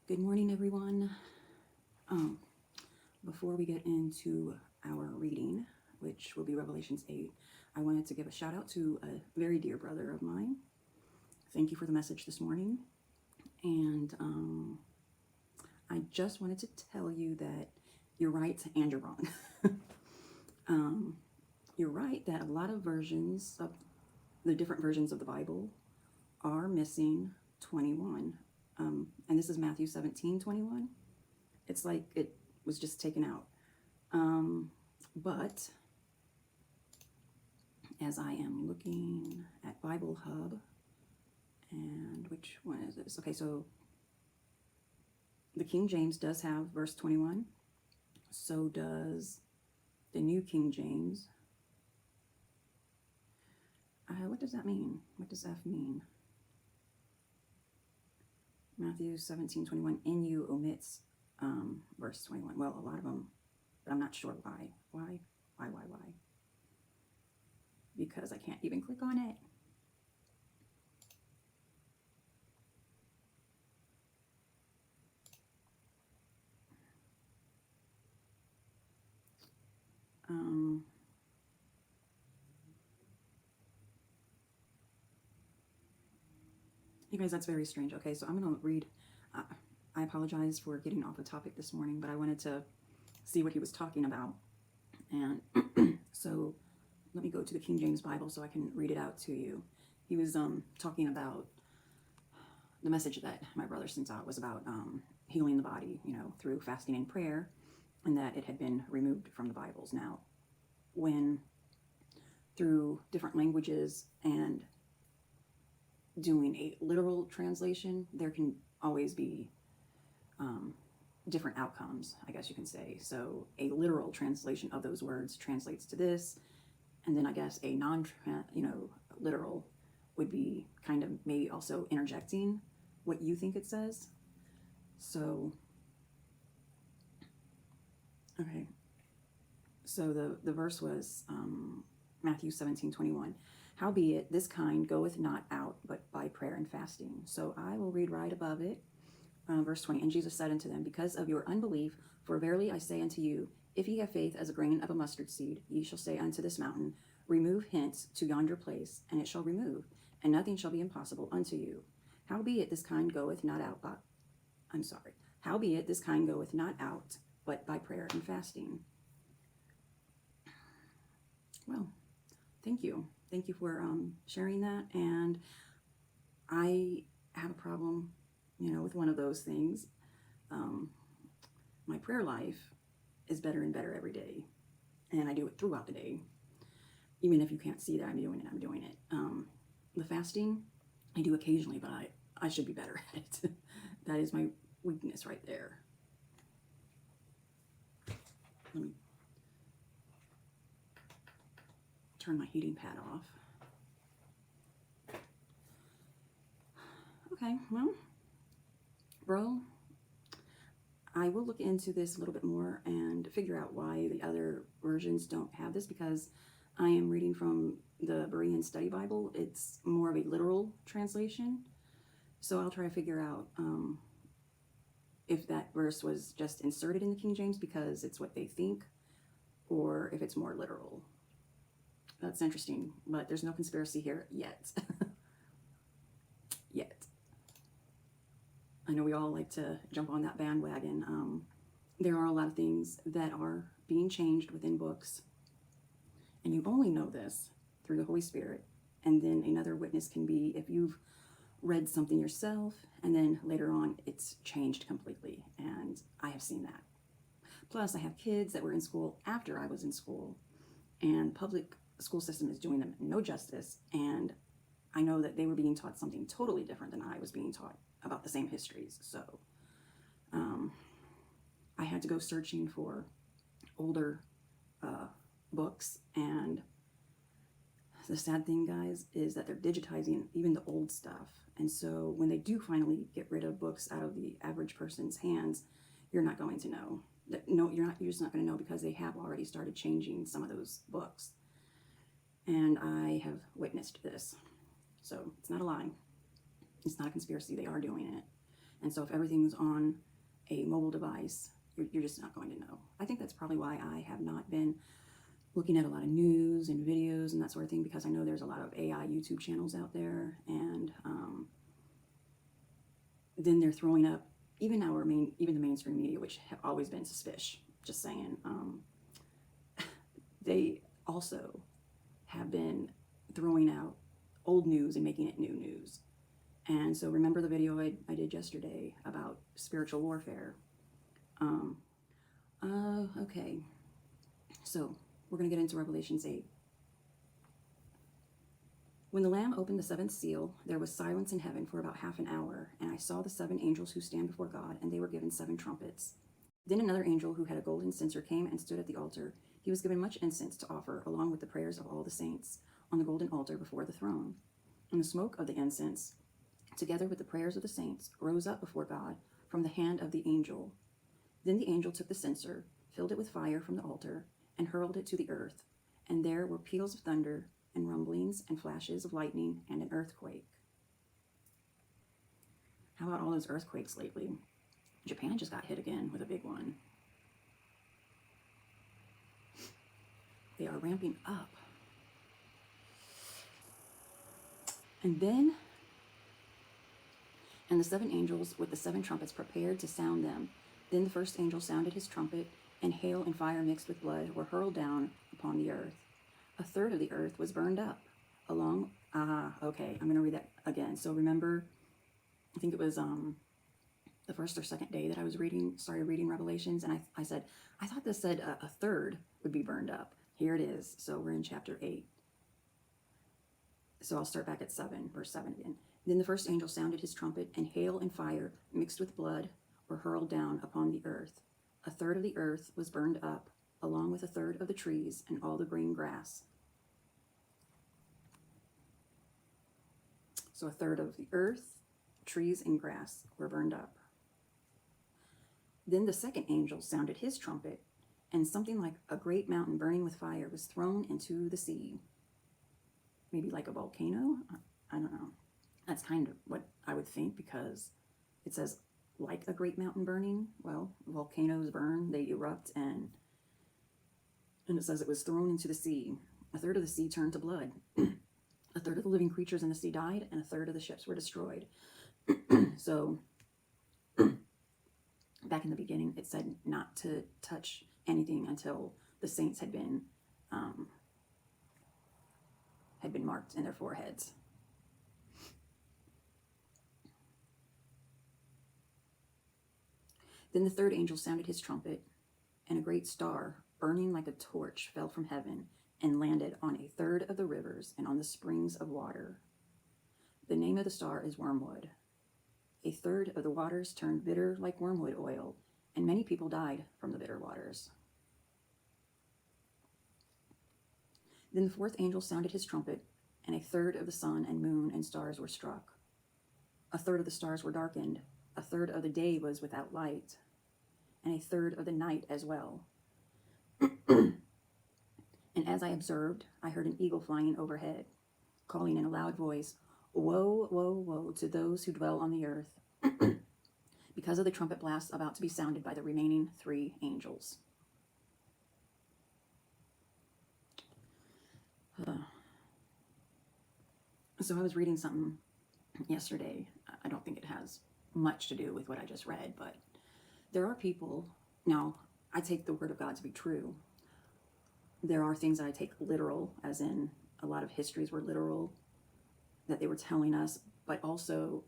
Good morning, everyone. Um, Before we get into our reading, which will be Revelations 8, I wanted to give a shout out to a very dear brother of mine. Thank you for the message this morning. And I just wanted to tell you that you're right and you're wrong. um, you're right that a lot of versions of the different versions of the Bible are missing 21. And this is Matthew 17:21. It's like it was just taken out. But as I am looking at Bible Hub, and which one is this? Okay, so the King James does have verse 21. So does the New King James. What does that mean? What does F mean? Matthew 17:21. NU omits verse 21. Well, a lot of them, but I'm not sure why. Why? Because I can't even click on it. You guys, that's very strange. Okay, so I'm going to read. I apologize for getting off the topic this morning, but I wanted to see what he was talking about. And so let me go to the King James Bible so I can read it out to you. He was talking about the message that my brother sent out was about healing the body, through fasting and prayer, and that it had been removed from the Bibles. Now, when through different languages and doing a literal translation, there can always be different outcomes, I guess you can say. So a literal translation of those words translates to this, and then I guess a literal would be kind of maybe also interjecting what you think it says. So, okay. So the verse was Matthew 17:21. Howbeit, this kind goeth not out but by prayer and fasting. So I will read right above it, verse 20. And Jesus said unto them, because of your unbelief, for verily I say unto you, if ye have faith as a grain of a mustard seed, ye shall say unto this mountain, remove hence to yonder place, and it shall remove, and nothing shall be impossible unto you. Howbeit, this kind goeth not out Howbeit, this kind goeth not out but by prayer and fasting. Well, thank you. Thank you for sharing that. And I have a problem, with one of those things. My prayer life is better and better every day. And I do it throughout the day. Even if you can't see that I'm doing it. The fasting, I do occasionally, but I should be better at it. That is my weakness right there. Let me turn my heating pad off. Okay, well, bro, I will look into this a little bit more and figure out why the other versions don't have this, because I am reading from the Berean Study Bible. It's more of a literal translation. So I'll try to figure out if that verse was just inserted in the King James because it's what they think, or if it's more literal. That's interesting, but there's no conspiracy here yet. Yet. I know we all like to jump on that bandwagon. There are a lot of things that are being changed within books, and you only know this through the Holy Spirit. And then another witness can be if you've read something yourself, and then later on it's changed completely. And I have seen that. Plus, I have kids that were in school after I was in school, and the public school system is doing them no justice. And I know that they were being taught something totally different than I was being taught about the same histories. So I had to go searching for older books, and the sad thing, guys, is that they're digitizing even the old stuff. And so when they do finally get rid of books out of the average person's hands, you're not going to know. No, you're just not going to know, because they have already started changing some of those books. And I have witnessed this. So it's not a lie. It's not a conspiracy. They are doing it. And so if everything's on a mobile device, you're just not going to know. I think that's probably why I have not been looking at a lot of news and videos and that sort of thing, because I know there's a lot of AI YouTube channels out there, and then they're throwing up even the mainstream media, which have always been suspicious. Just saying, they also have been throwing out old news and making it new news. And so remember the video I did yesterday about spiritual warfare. Okay, so we're going to get into Revelations 8. When the Lamb opened the seventh seal, there was silence in heaven for about half an hour, and I saw the 7 angels who stand before God, and they were given 7 trumpets. Then another angel who had a golden censer came and stood at the altar. He was given much incense to offer, along with the prayers of all the saints, on the golden altar before the throne. And the smoke of the incense, together with the prayers of the saints, rose up before God from the hand of the angel. Then the angel took the censer, filled it with fire from the altar, and hurled it to the earth. And there were peals of thunder, and rumblings, and flashes of lightning, and an earthquake. How about all those earthquakes lately? Japan just got hit again with a big one. They are ramping up. And the 7 angels with the 7 trumpets prepared to sound them. Then the first angel sounded his trumpet, and hail and fire mixed with blood were hurled down upon the earth. A third of the earth was burned up along. Okay, I'm going to read that again. So remember, I think it was the first or second day that I started reading Revelations, and I said, I thought this said a third would be burned up. Here it is. So we're in chapter 8. So I'll start back at 7, verse 7 again. Then the first angel sounded his trumpet, and hail and fire mixed with blood were hurled down upon the earth. A third of the earth was burned up, along with a third of the trees and all the green grass. So a third of the earth, trees, and grass were burned up. Then the second angel sounded his trumpet, and something like a great mountain burning with fire was thrown into the sea. Maybe like a volcano? I don't know. That's kind of what I would think, because it says like a great mountain burning. Well, volcanoes burn, they erupt, and it says it was thrown into the sea. A third of the sea turned to blood. A third of the living creatures in the sea died, and a third of the ships were destroyed. So back in the beginning, it said not to touch anything until the saints had been marked in their foreheads. Then the third angel sounded his trumpet, and a great star, burning like a torch, fell from heaven and landed on a third of the rivers and on the springs of water. The name of the star is Wormwood. A third of the waters turned bitter like wormwood oil, and many people died from the bitter waters. Then the fourth angel sounded his trumpet, and a third of the sun and moon and stars were struck. A third of the stars were darkened, a third of the day was without light, and a third of the night as well. And as I observed, I heard an eagle flying overhead, calling in a loud voice, "Woe, woe, woe to those who dwell on the earth, because of the trumpet blast about to be sounded by the remaining 3 angels." So I was reading something yesterday. I don't think it has much to do with what I just read, but there are people, now I take the word of God to be true. There are things that I take literal, as in a lot of histories were literal, that they were telling us, but also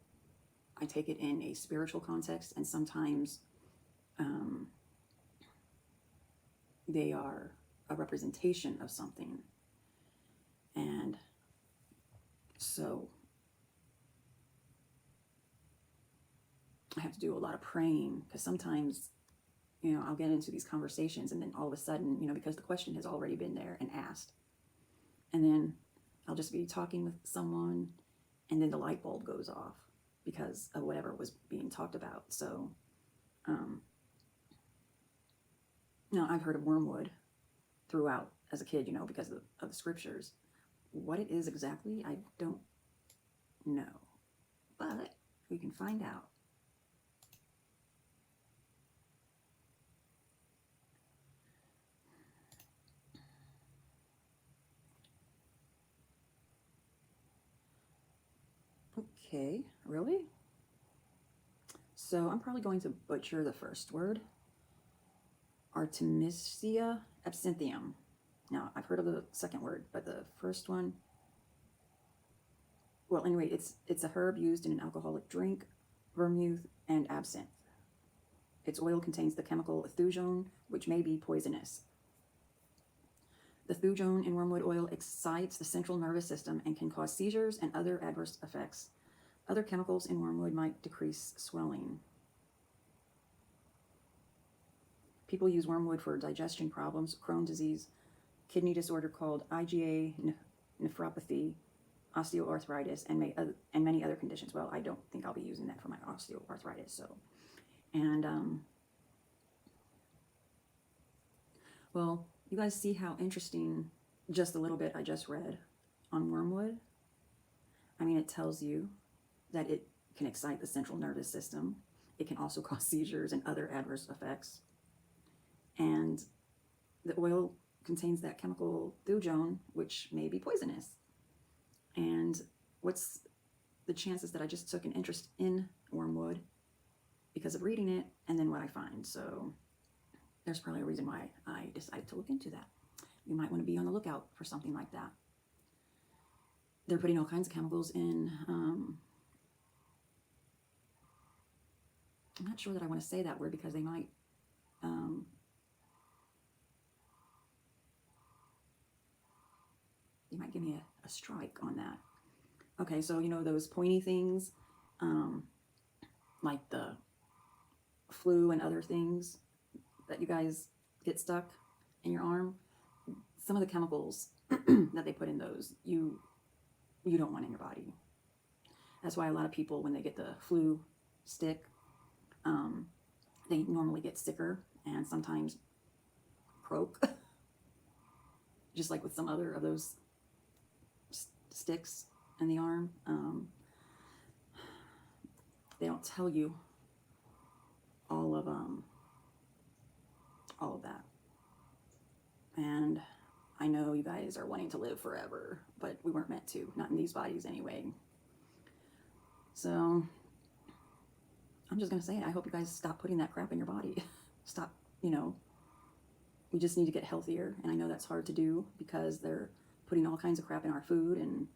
I take it in a spiritual context, and sometimes they are a representation of something. And so I have to do a lot of praying, because sometimes, I'll get into these conversations, and then all of a sudden, because the question has already been there and asked, and then I'll just be talking with someone, and then the light bulb goes off because of whatever was being talked about. So, I've heard of wormwood throughout as a kid, because of the scriptures. What it is exactly, I don't know, but we can find out. Okay, really? So I'm probably going to butcher the first word. Artemisia absinthium. Now, I've heard of the second word, but the first one, well, anyway, it's a herb used in an alcoholic drink, vermouth, and absinthe. Its oil contains the chemical thujone, which may be poisonous. The thujone in wormwood oil excites the central nervous system and can cause seizures and other adverse effects. Other chemicals in wormwood might decrease swelling. People use wormwood for digestion problems, Crohn's disease, kidney disorder called IgA nephropathy, osteoarthritis, and many other conditions. Well, I don't think I'll be using that for my osteoarthritis. So, and well, you guys see how interesting just a little bit I just read on wormwood. I mean, it tells you that it can excite the central nervous system. It can also cause seizures and other adverse effects. And the oil contains that chemical thujone, which may be poisonous. And what's the chances that I just took an interest in wormwood because of reading it and then what I find? So there's probably a reason why I decided to look into that. You might want to be on the lookout for something like that. They're putting all kinds of chemicals in. I'm not sure that I want to say that word because they might give me a strike on that. Okay, so you know those pointy things, like the flu and other things that you guys get stuck in your arm? Some of the chemicals that they put in those, you don't want in your body. That's why a lot of people, when they get the flu stick, they normally get sicker and sometimes croak, just like with some other of those sticks in the arm. They don't tell you all of that. And I know you guys are wanting to live forever, but we weren't meant to, not in these bodies anyway. So I'm just gonna say it. I hope you guys stop putting that crap in your body. Stop, we just need to get healthier. And I know that's hard to do because they're putting all kinds of crap in our food, and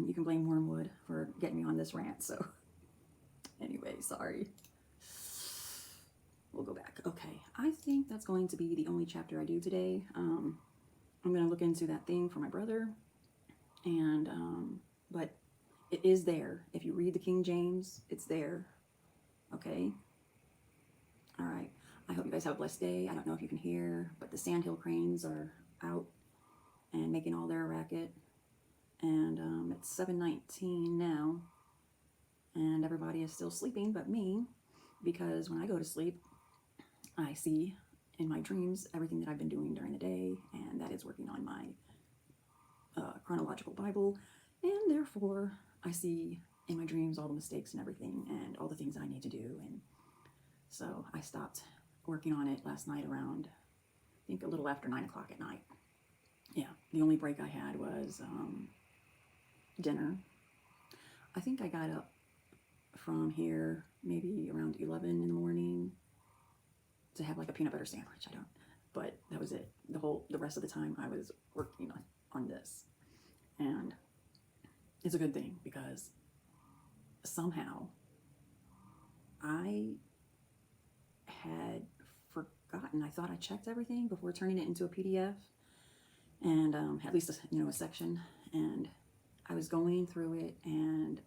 you can blame Wormwood for getting me on this rant. So anyway, sorry. We'll go back. Okay, I think that's going to be the only chapter I do today. I'm going to look into that thing for my brother, and but it is there. If you read the King James, it's there. Okay? All right. I hope you guys have a blessed day. I don't know if you can hear, but the sandhill cranes are out and making all their racket. And it's 7:19 now, and everybody is still sleeping but me, because when I go to sleep, I see in my dreams everything that I've been doing during the day, and that is working on my chronological Bible, and therefore I see in my dreams all the mistakes and everything and all the things I need to do. And so I stopped working on it last night around, I think, a little after 9 o'clock at night. Yeah, the only break I had was dinner. I think I got up from here maybe around 11 in the morning to have like a peanut butter sandwich. But that was it. The rest of the time I was working on this. And it's a good thing, because somehow I had forgotten. I thought I checked everything before turning it into a PDF, and at least a section, and I was going through it and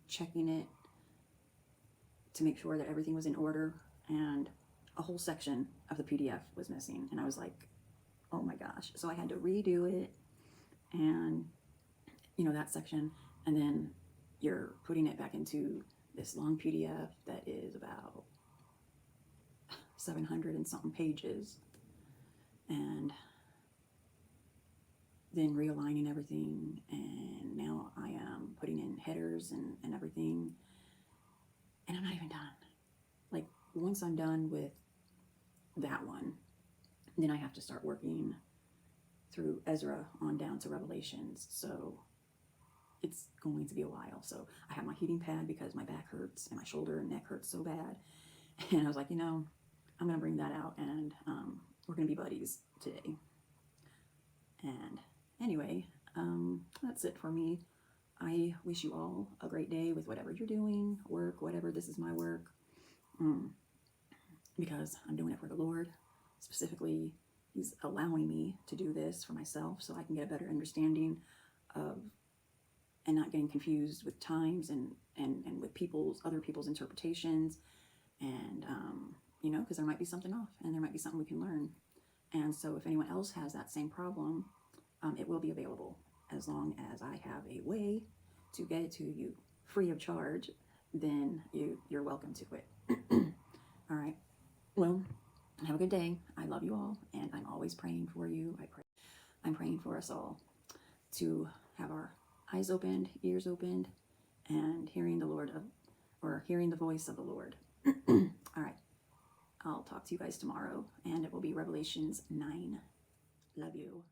checking it to make sure that everything was in order, and a whole section of the PDF was missing, and I was like, oh my gosh. So I had to redo it, and that section, and then you're putting it back into this long PDF that is about 700 and something pages, and then realigning everything, and now I am putting in headers and everything, and I'm not even done. Like, once I'm done with that one, then I have to start working through Ezra on down to Revelations. So it's going to be a while. So I have my heating pad because my back hurts and my shoulder and neck hurts so bad. And I was like, I'm going to bring that out, and we're going to be buddies today. And anyway, that's it for me. I wish you all a great day with whatever you're doing, work, whatever. This is my work, because I'm doing it for the Lord. Specifically, He's allowing me to do this for myself so I can get a better understanding of, and not getting confused with times and with other people's interpretations, and because there might be something off and there might be something we can learn. And so if anyone else has that same problem, it will be available as long as I have a way to get it to you free of charge. Then you're welcome to it. All right. Well, have a good day. I love you all, and I'm always praying for you. I'm praying for us all to have our eyes opened, ears opened, and hearing the voice of the Lord. All right. I'll talk to you guys tomorrow, and it will be Revelations 9. Love you.